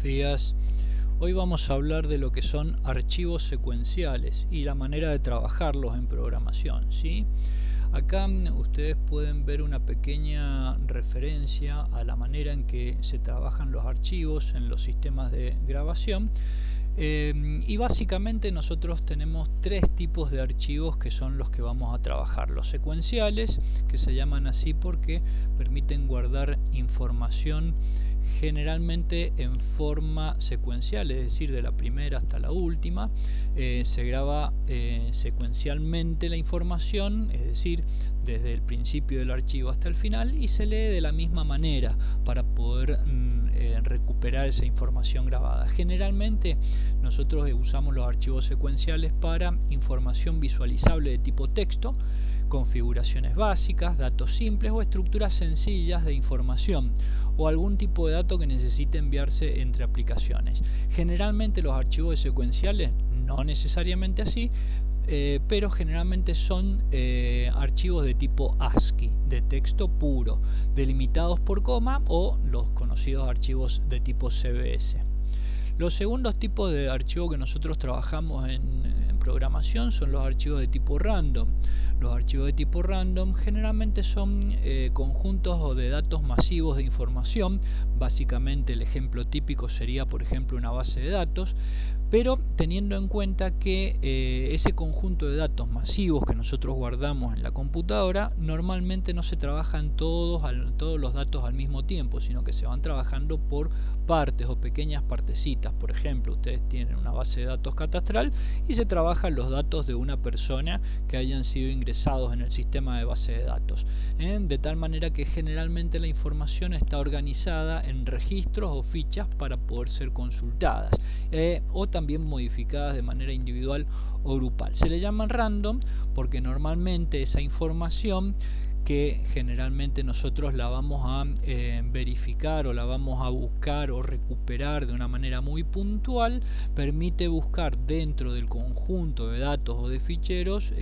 días. Hoy vamos a hablar de lo que son archivos secuenciales y la manera de trabajarlos en programación, ¿sí? Acá ustedes pueden ver una pequeña referencia a la manera en que se trabajan los archivos en los sistemas de grabación. Y básicamente nosotros tenemos tres tipos de archivos que son los que vamos a trabajar. Los secuenciales, que se llaman así porque permiten guardar información generalmente en forma secuencial, es decir, de la primera hasta la última. Se graba secuencialmente la información, es decir, desde el principio del archivo hasta el final, y se lee de la misma manera para poder recuperar esa información grabada. Generalmente nosotros usamos los archivos secuenciales para información visualizable de tipo texto, configuraciones básicas, datos simples o estructuras sencillas de información o algún tipo de dato que necesite enviarse entre aplicaciones. Generalmente los archivos secuenciales, no necesariamente así, pero generalmente son archivos de tipo ASCII, de texto puro, delimitados por coma, o los conocidos archivos de tipo CBS. Los segundos tipos de archivos que nosotros trabajamos en programación son los archivos de tipo random. Los archivos de tipo random generalmente son conjuntos o de datos masivos de información. Básicamente el ejemplo típico sería, por ejemplo, una base de datos, pero teniendo en cuenta que ese conjunto de datos masivos que nosotros guardamos en la computadora normalmente no se trabajan todos los datos al mismo tiempo, sino que se van trabajando por partes o pequeñas partecitas. Por ejemplo, ustedes tienen una base de datos catastral y se trabajan los datos de una persona que hayan sido ingresados en el sistema de base de datos, de tal manera que generalmente la información está organizada en registros o fichas para poder ser consultadas, o también modificadas de manera individual o grupal. Se le llaman random porque normalmente esa información, que generalmente nosotros la vamos a verificar o la vamos a buscar o recuperar de una manera muy puntual, permite buscar dentro del conjunto de datos o de ficheros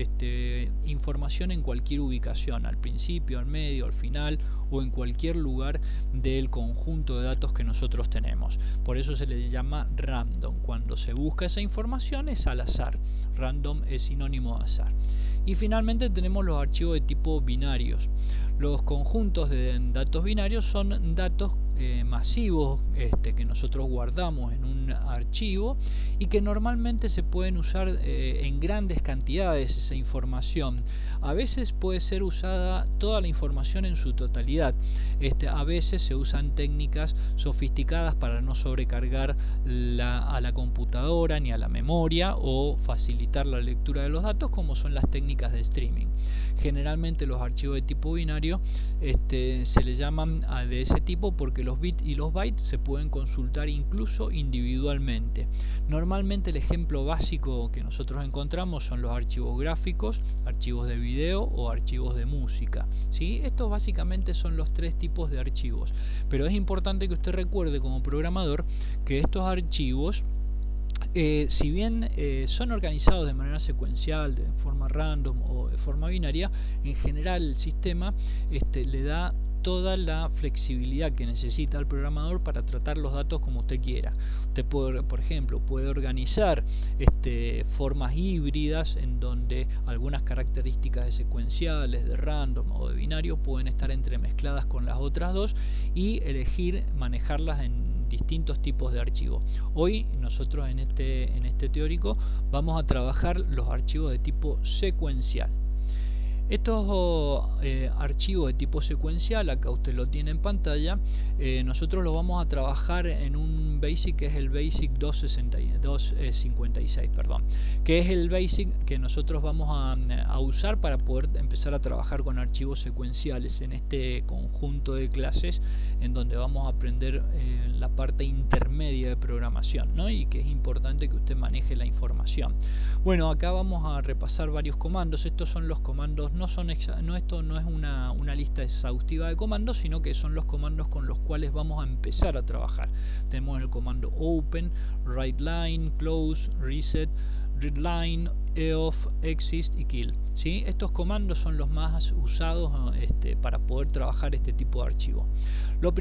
información en cualquier ubicación, al principio, al medio, al final o en cualquier lugar del conjunto de datos que nosotros tenemos. Por eso se le llama random. Cuando se busca esa información es al azar. Random es sinónimo de azar. Y finalmente tenemos los archivos de tipo binarios. Los conjuntos de datos binarios son datos masivos que nosotros guardamos en un archivo y que normalmente se pueden usar en grandes cantidades esa información. A veces puede ser usada toda la información en su totalidad. A veces se usan técnicas sofisticadas para no sobrecargar a la computadora ni a la memoria o facilitar la lectura de los datos, como son las técnicas de streaming. Generalmente los archivos de tipo binario se les llaman de ese tipo porque los bits y los bytes se pueden consultar incluso individualmente. Normalmente el ejemplo básico que nosotros encontramos son los archivos gráficos, archivos de video o archivos de música, ¿sí? Estos básicamente son los tres tipos de archivos, pero es importante que usted recuerde como programador que estos archivos, si bien son organizados de manera secuencial, de forma random o de forma binaria, en general el sistema le da toda la flexibilidad que necesita el programador para tratar los datos como usted quiera. Usted puede, por ejemplo, puede organizar formas híbridas en donde algunas características de secuenciales, de random o de binario pueden estar entremezcladas con las otras dos y elegir manejarlas en distintos tipos de archivos. Hoy nosotros en este teórico vamos a trabajar los archivos de tipo secuencial. Estos archivos de tipo secuencial, acá usted lo tiene en pantalla, nosotros lo vamos a trabajar en un BASIC que es el BASIC 256, que es el BASIC que nosotros vamos a usar para poder empezar a trabajar con archivos secuenciales en este conjunto de clases en donde vamos a aprender la parte intermedia de programación, ¿no? Y que es importante que usted maneje la información. Bueno, acá vamos a repasar varios comandos. Estos son los comandos, esto no es una lista exhaustiva de comandos, sino que son los comandos con los cuales vamos a empezar a trabajar. Tenemos el comando open, write line, close, reset, readline, eof, exist y kill, ¿sí? Estos comandos son los más usados para poder trabajar este tipo de archivo. El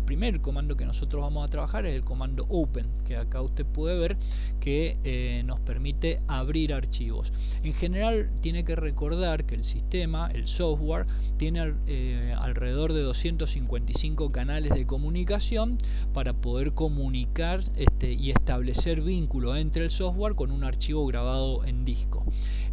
primer comando que nosotros vamos a trabajar es el comando open, que acá usted puede ver que nos permite abrir archivos. En general tiene que recordar que el sistema, el software, tiene alrededor de 255 canales de comunicación para poder comunicar y establecer vínculo entre el software con un archivo grabado en disco.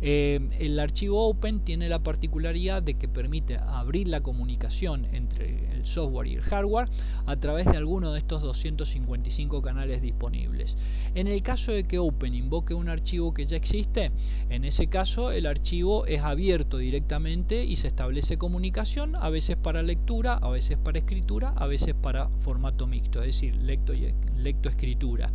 El archivo open tiene la particularidad de que permite abrir la comunicación entre el software y el hardware a través de alguno de estos 255 canales disponibles. En el caso de que open invoque un archivo que ya existe, en ese caso el archivo es abierto directamente y se establece comunicación, a veces para lectura, a veces para escritura, a veces para formato mixto, es decir, lectoescritura.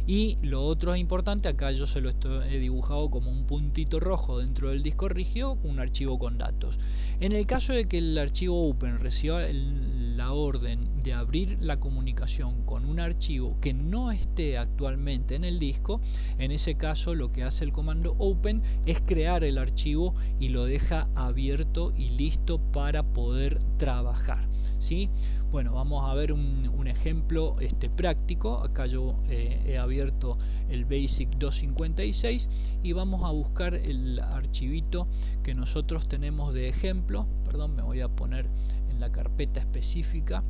Y lo otro importante, acá yo se lo he dibujado como un puntito rojo dentro del disco rígido, un archivo con datos. En el caso de que el archivo open reciba la orden de abrir la comunicación con un archivo que no esté actualmente en el disco, en ese caso lo que hace el comando open es crear el archivo y lo deja abierto y listo para poder trabajar, ¿sí? Bueno, vamos a ver un ejemplo práctico. Acá yo he abierto el BASIC 256 y vamos a buscar el archivito que nosotros tenemos de ejemplo. Perdón, me voy a poner en la carpeta específica,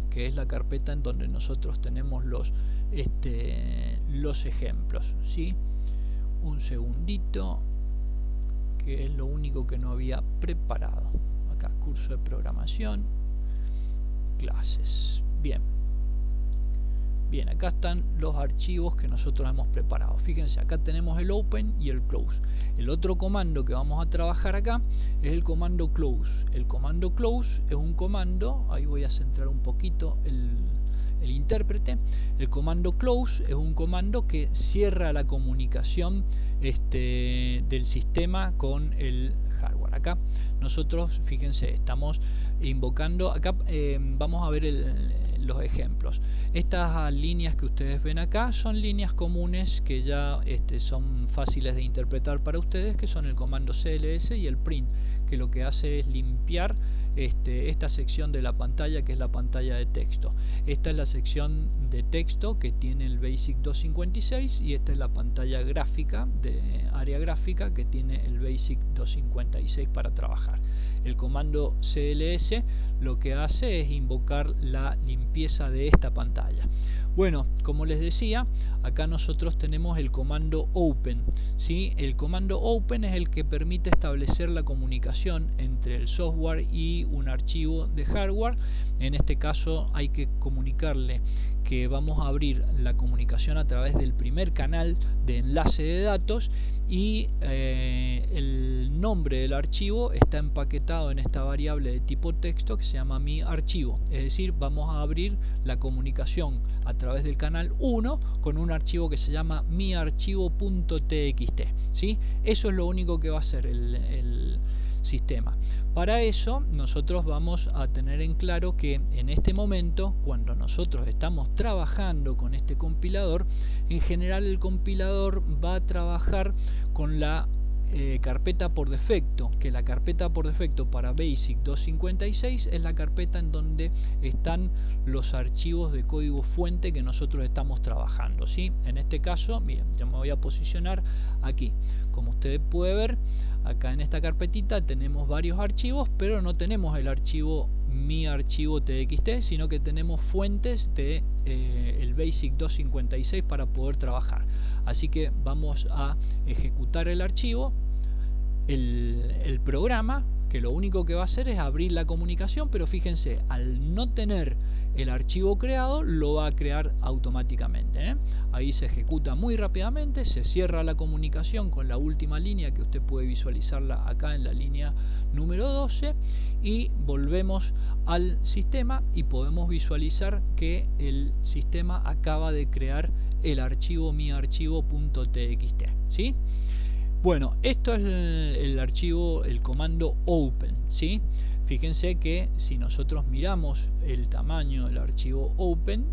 que es la carpeta en donde nosotros tenemos los ejemplos, ¿sí? Un segundito, que es lo único que no había preparado. Acá, curso de programación, clases. Bien, acá están los archivos que nosotros hemos preparado. Fíjense, acá tenemos el open y el close. El otro comando que vamos a trabajar acá es el comando close. El comando close es un comando, ahí voy a centrar un poquito el intérprete. El comando close es un comando que cierra la comunicación del sistema con el hardware. Acá nosotros, fíjense, estamos invocando, acá vamos a ver los ejemplos. Estas líneas que ustedes ven acá son líneas comunes que ya son fáciles de interpretar para ustedes, que son el comando cls y el print, que lo que hace es limpiar esta sección de la pantalla, que es la pantalla de texto. Esta es la sección de texto que tiene el BASIC 256 y esta es la pantalla gráfica de área gráfica que tiene el BASIC 256 para trabajar. El comando cls lo que hace es invocar la limpieza de esta pantalla. Bueno, como les decía, acá nosotros tenemos el comando open, ¿sí? El comando open es el que permite establecer la comunicación entre el software y un archivo de hardware. En este caso hay que comunicarle que vamos a abrir la comunicación a través del primer canal de enlace de datos y el nombre del archivo está empaquetado en esta variable de tipo texto que se llama mi archivo. Es decir, vamos a abrir la comunicación a través del canal 1 con un archivo que se llama miarchivo.txt, ¿sí? Eso es lo único que va a hacer el sistema. Para eso nosotros vamos a tener en claro que en este momento, cuando nosotros estamos trabajando con este compilador, en general el compilador va a trabajar con la carpeta por defecto, que la carpeta por defecto para BASIC 256 es la carpeta en donde están los archivos de código fuente que nosotros estamos trabajando, ¿sí? En este caso, miren, yo me voy a posicionar aquí. Como ustedes pueden ver, acá en esta carpetita tenemos varios archivos, pero no tenemos el archivo mi archivo txt, sino que tenemos fuentes de el BASIC 256 para poder trabajar. Así que vamos a ejecutar el archivo, el programa, que lo único que va a hacer es abrir la comunicación, pero fíjense, al no tener el archivo creado, lo va a crear automáticamente, ¿eh? Ahí se ejecuta muy rápidamente, se cierra la comunicación con la última línea, que usted puede visualizarla acá en la línea número 12, y volvemos al sistema y podemos visualizar que el sistema acaba de crear el archivo miarchivo.txt, ¿sí? Bueno, esto es el archivo, el comando open, ¿sí? Fíjense que si nosotros miramos el tamaño del archivo open,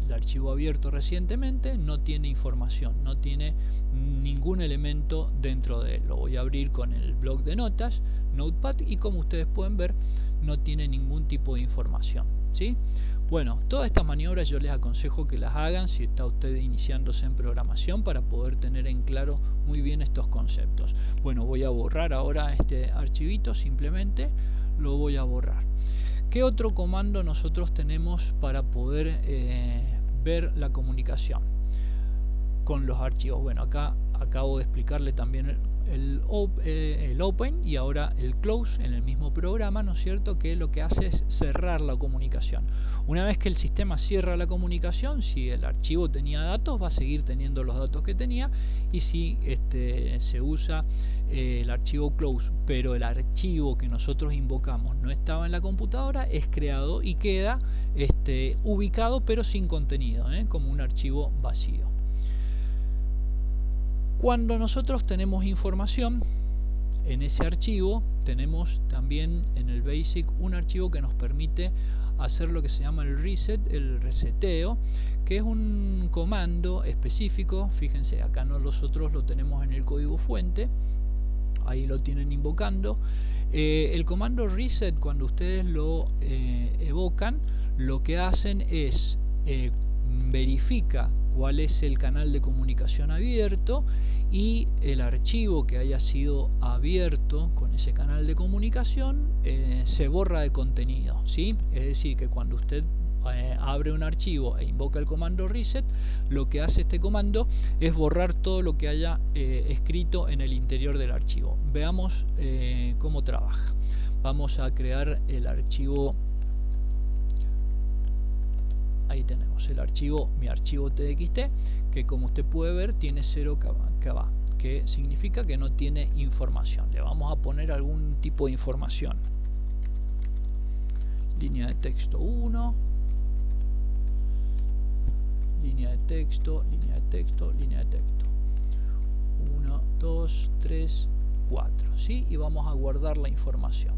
el archivo abierto recientemente no tiene información, no tiene ningún elemento dentro de él. Lo voy a abrir con el bloc de notas, Notepad, y como ustedes pueden ver no tiene ningún tipo de información, ¿sí? Bueno, todas estas maniobras yo les aconsejo que las hagan si está usted iniciándose en programación para poder tener en claro muy bien estos conceptos. Bueno, voy a borrar ahora este archivito, simplemente lo voy a borrar. ¿Qué otro comando nosotros tenemos para poder ver la comunicación con los archivos? Bueno, acá acabo de explicarle también el open y ahora el close en el mismo programa, ¿no es cierto? Que lo que hace es cerrar la comunicación. Una vez que el sistema cierra la comunicación, si el archivo tenía datos, va a seguir teniendo los datos que tenía, y si se usa el archivo close, pero el archivo que nosotros invocamos no estaba en la computadora, es creado y queda ubicado pero sin contenido, como un archivo vacío. Cuando nosotros tenemos información en ese archivo, tenemos también en el BASIC un archivo que nos permite hacer lo que se llama el reset, el reseteo, que es un comando específico. Fíjense, acá nosotros lo tenemos en el código fuente, ahí lo tienen invocando. El comando reset, cuando ustedes lo evocan, lo que hacen es verifica cuál es el canal de comunicación abierto y el archivo que haya sido abierto con ese canal de comunicación se borra de contenido, ¿sí? Es decir, que cuando usted abre un archivo e invoca el comando reset, lo que hace este comando es borrar todo lo que haya escrito en el interior del archivo. Veamos cómo trabaja. Vamos a crear el archivo. Ahí tenemos el archivo, mi archivo txt, que como usted puede ver tiene 0 KB, que significa que no tiene información. Le vamos a poner algún tipo de información. Línea de texto 1, línea de texto, línea de texto, línea de texto. 1, 2, 3, 4, ¿sí? Y vamos a guardar la información.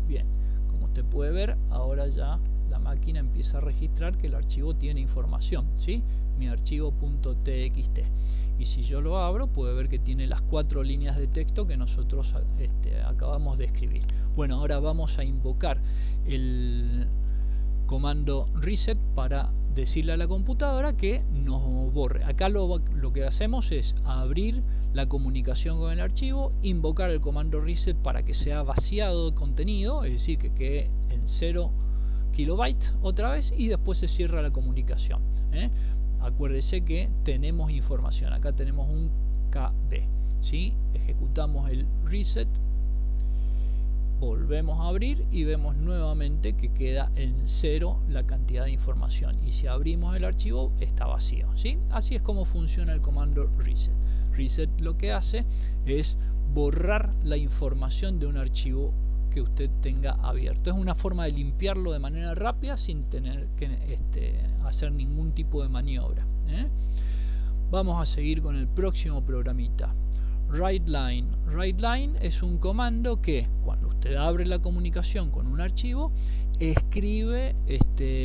Bien, como usted puede ver, ahora ya la máquina empieza a registrar que el archivo tiene información, ¿sí? Mi archivo.txt. Y si yo lo abro, puede ver que tiene las 4 líneas de texto que nosotros acabamos de escribir. Bueno, ahora vamos a invocar el comando reset para decirle a la computadora que nos borre. Acá lo que hacemos es abrir la comunicación con el archivo, invocar el comando reset para que sea vaciado de contenido, es decir, que quede en 0 kilobytes otra vez, y después se cierra la comunicación. Acuérdese que tenemos información, acá tenemos un KB, ¿sí? Ejecutamos el reset, volvemos a abrir y vemos nuevamente que queda en 0 la cantidad de información, y si abrimos el archivo está vacío, ¿sí? Así es como funciona el comando reset. Reset lo que hace es borrar la información de un archivo que usted tenga abierto. Es una forma de limpiarlo de manera rápida sin tener que hacer ningún tipo de maniobra. Vamos a seguir con el próximo programita. WriteLine. WriteLine es un comando que cuando usted abre la comunicación con un archivo, escribe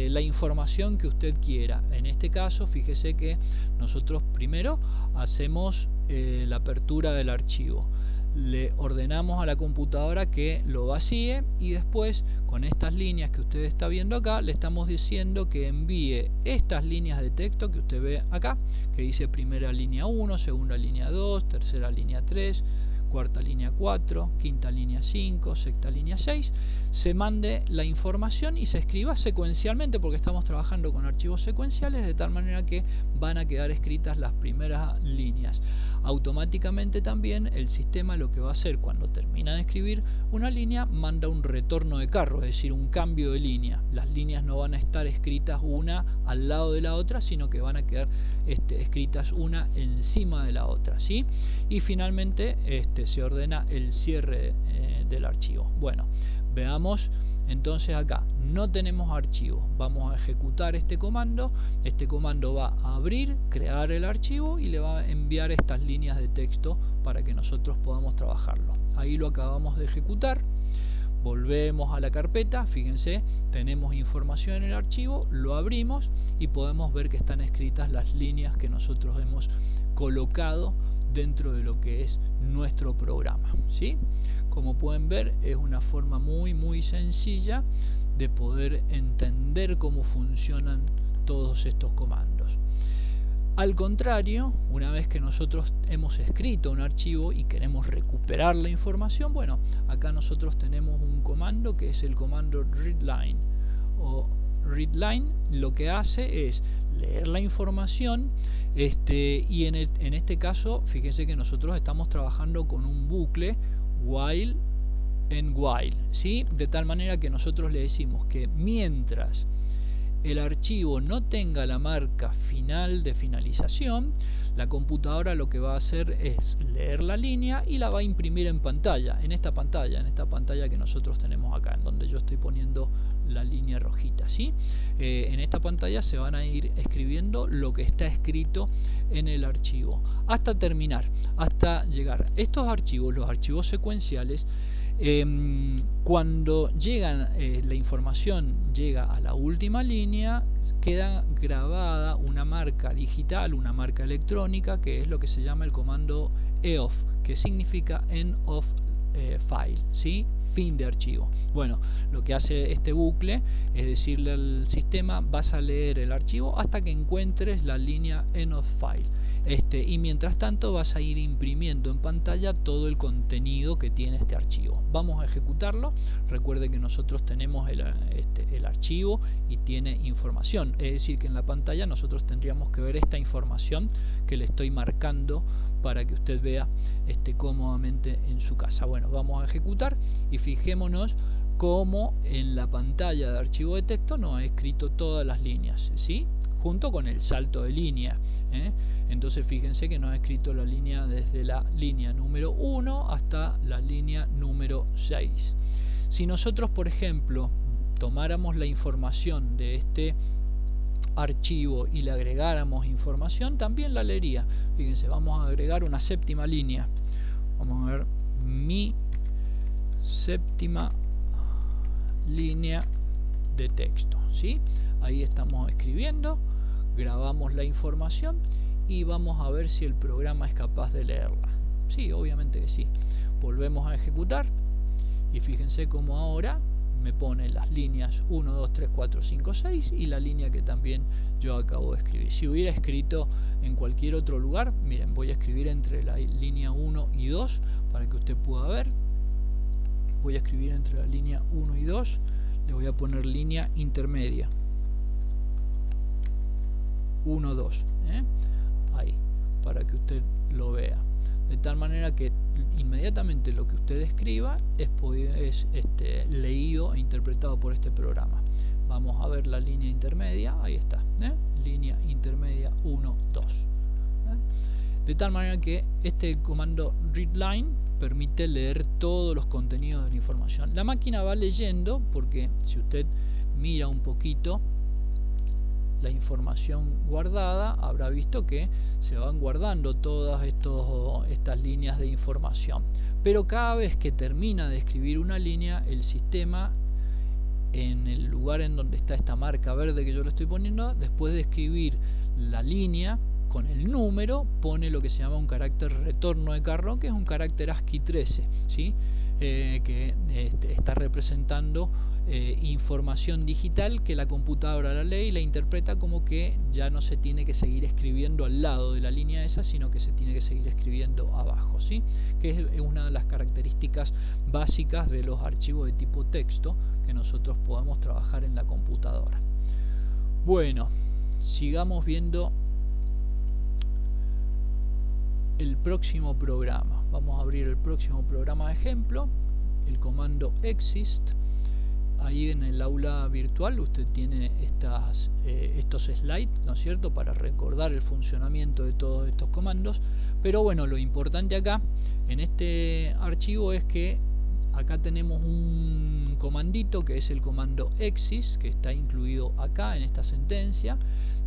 la información que usted quiera. En este caso, fíjese que nosotros primero hacemos la apertura del archivo. Le ordenamos a la computadora que lo vacíe, y después con estas líneas que usted está viendo acá le estamos diciendo que envíe estas líneas de texto que usted ve acá, que dice primera línea 1, segunda línea 2, tercera línea 3, cuarta línea 4, quinta línea 5, sexta línea 6, se mande la información y se escriba secuencialmente, porque estamos trabajando con archivos secuenciales, de tal manera que van a quedar escritas las primeras líneas. Automáticamente también el sistema lo que va a hacer cuando termina de escribir una línea, manda un retorno de carro, es decir, un cambio de línea. Las líneas no van a estar escritas una al lado de la otra, sino que van a quedar escritas una encima de la otra, ¿sí? Y finalmente se ordena el cierre del archivo. Bueno, veamos entonces acá. No tenemos archivo. Vamos a ejecutar este comando. Este comando va a abrir, crear el archivo y le va a enviar estas líneas de texto para que nosotros podamos trabajarlo. Ahí lo acabamos de ejecutar. volvemos a la carpeta, fíjense, tenemos información en el archivo, lo abrimos y podemos ver que están escritas las líneas que nosotros hemos colocado dentro de lo que es nuestro programa, ¿sí? Como pueden ver, es una forma muy sencilla de poder entender cómo funcionan todos estos comandos. Al contrario, una vez que nosotros hemos escrito un archivo y queremos recuperar la información, bueno, acá nosotros tenemos un comando que es el comando readline. O readline lo que hace es leer la información y en este caso, fíjense que nosotros estamos trabajando con un bucle while and while, ¿sí? De tal manera que nosotros le decimos que mientras el archivo no tenga la marca final de finalización, la computadora lo que va a hacer es leer la línea y la va a imprimir en pantalla, en esta pantalla que nosotros tenemos acá, en donde yo estoy poniendo la línea rojita, ¿sí? En esta pantalla se van a ir escribiendo lo que está escrito en el archivo, hasta terminar, hasta llegar. Estos archivos, los archivos secuenciales, cuando llegan, la información llega a la última línea, queda grabada una marca digital, una marca electrónica, que es lo que se llama el comando EOF, que significa End of File, ¿sí? Fin de archivo. Bueno, lo que hace este bucle es decirle al sistema: vas a leer el archivo hasta que encuentres la línea End of File. Y mientras tanto vas a ir imprimiendo en pantalla todo el contenido que tiene este archivo. Vamos a ejecutarlo. Recuerde que nosotros tenemos el archivo y tiene información, es decir, que en la pantalla nosotros tendríamos que ver esta información que le estoy marcando para que usted vea cómodamente en su casa. Bueno, vamos a ejecutar y fijémonos cómo en la pantalla de archivo de texto nos ha escrito todas las líneas, ¿sí? Junto con el salto de línea, ¿eh? Entonces fíjense que nos ha escrito la línea desde la línea número 1 hasta la línea número 6. Si nosotros, por ejemplo, tomáramos la información de este archivo y le agregáramos información, también la leería. Fíjense, vamos a agregar una séptima línea. Vamos a ver mi séptima línea de texto, ¿sí? Ahí estamos escribiendo, grabamos la información y vamos a ver si el programa es capaz de leerla. Sí, obviamente que sí. Volvemos a ejecutar y fíjense cómo ahora me pone las líneas 1, 2, 3, 4, 5, 6 y la línea que también yo acabo de escribir. Si hubiera escrito en cualquier otro lugar, miren, voy a escribir entre la línea 1 y 2 para que usted pueda ver. Voy a escribir entre la línea 1 y 2, le voy a poner línea intermedia 1, 2, ahí, para que usted lo vea, de tal manera que inmediatamente lo que usted escriba es leído e interpretado por este programa. Vamos a ver la línea intermedia, ahí está, línea intermedia 1, 2, de tal manera que este comando readline permite leer todos los contenidos de la información. La máquina va leyendo, porque si usted mira un poquito la información guardada, habrá visto que se van guardando todas estas líneas de información, pero cada vez que termina de escribir una línea, el sistema, en el lugar en donde está esta marca verde que yo le estoy poniendo, después de escribir la línea con el número, pone lo que se llama un carácter retorno de carro, que es un carácter ASCII 13, ¿sí? Que está representando información digital que la computadora la lee y la interpreta como que ya no se tiene que seguir escribiendo al lado de la línea esa, sino que se tiene que seguir escribiendo abajo, ¿sí? Que es una de las características básicas de los archivos de tipo texto que nosotros podemos trabajar en la computadora. Bueno, sigamos viendo el próximo programa. Vamos a abrir el próximo programa de ejemplo, el comando exist. Ahí en el aula virtual usted tiene estos slides, ¿no es cierto?, para recordar el funcionamiento de todos estos comandos. Pero bueno, lo importante acá en este archivo es que acá tenemos un comandito que es el comando exist, que está incluido acá en esta sentencia,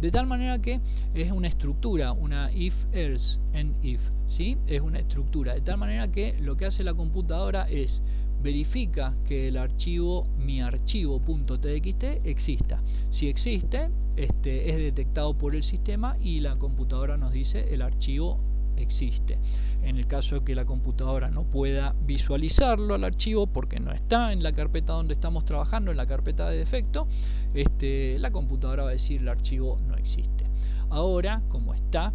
de tal manera que es una estructura, una if, else, and if, ¿sí? Es una estructura, de tal manera que lo que hace la computadora es verifica que el archivo miarchivo.txt exista. Si existe, es detectado por el sistema y la computadora nos dice el archivo existe. En el caso de que la computadora no pueda visualizarlo al archivo porque no está en la carpeta donde estamos trabajando, en la carpeta de defecto, la computadora va a decir el archivo no existe. Ahora, como está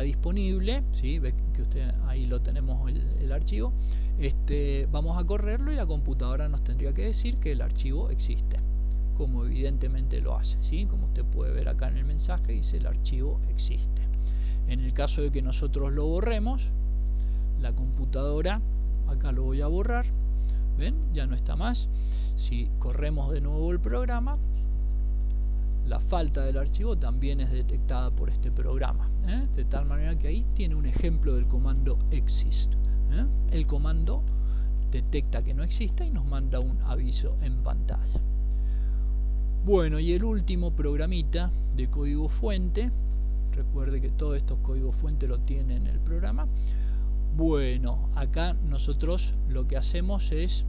disponible, ¿sí? Ve que usted ahí lo tenemos el archivo, vamos a correrlo y la computadora nos tendría que decir que el archivo existe, como evidentemente lo hace, ¿sí? Como usted puede ver acá en el mensaje, dice el archivo existe. En el caso de que nosotros lo borremos, la computadora, acá lo voy a borrar, ven, ya no está más. Si corremos de nuevo el programa, la falta del archivo también es detectada por este programa, de tal manera que ahí tiene un ejemplo del comando exist. El comando detecta que no existe y nos manda un aviso en pantalla. Bueno, y el último programita de código fuente, recuerde que todos estos códigos fuente lo tiene en el programa. Bueno, acá nosotros lo que hacemos es,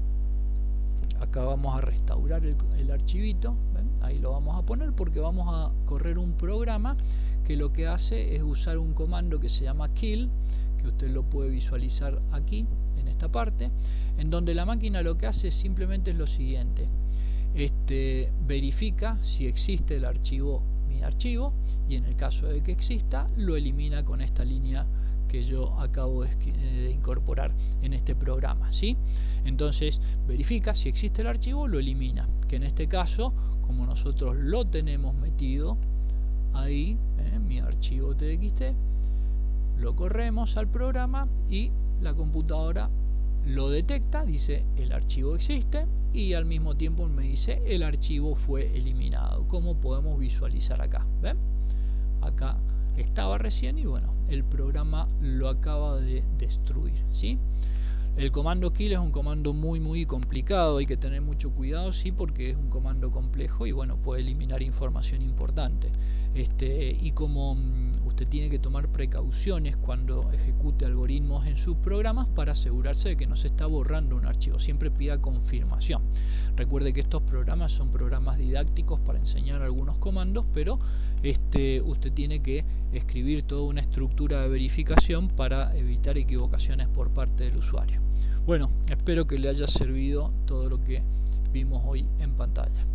acá vamos a restaurar el archivito, ¿ven? Ahí lo vamos a poner porque vamos a correr un programa que lo que hace es usar un comando que se llama kill, que usted lo puede visualizar aquí en esta parte, en donde la máquina lo que hace simplemente es lo siguiente: verifica si existe el archivo miarchivo y en el caso de que exista lo elimina con esta línea que yo acabo de incorporar en este programa, ¿sí? Entonces verifica si existe el archivo, lo elimina, que en este caso, como nosotros lo tenemos metido ahí, mi archivo txt, lo corremos al programa y la computadora lo detecta, dice el archivo existe y al mismo tiempo me dice el archivo fue eliminado, como podemos visualizar acá, ¿ven? Acá estaba recién y bueno, el programa lo acaba de destruir, ¿sí? El comando kill es un comando muy complicado, hay que tener mucho cuidado, sí, porque es un comando complejo y bueno, puede eliminar información importante. Y como usted tiene que tomar precauciones cuando ejecute algoritmos en sus programas para asegurarse de que no se está borrando un archivo, siempre pida confirmación. Recuerde que estos programas son programas didácticos para enseñar algunos comandos, pero usted tiene que escribir toda una estructura de verificación para evitar equivocaciones por parte del usuario. Bueno, espero que le haya servido todo lo que vimos hoy en pantalla.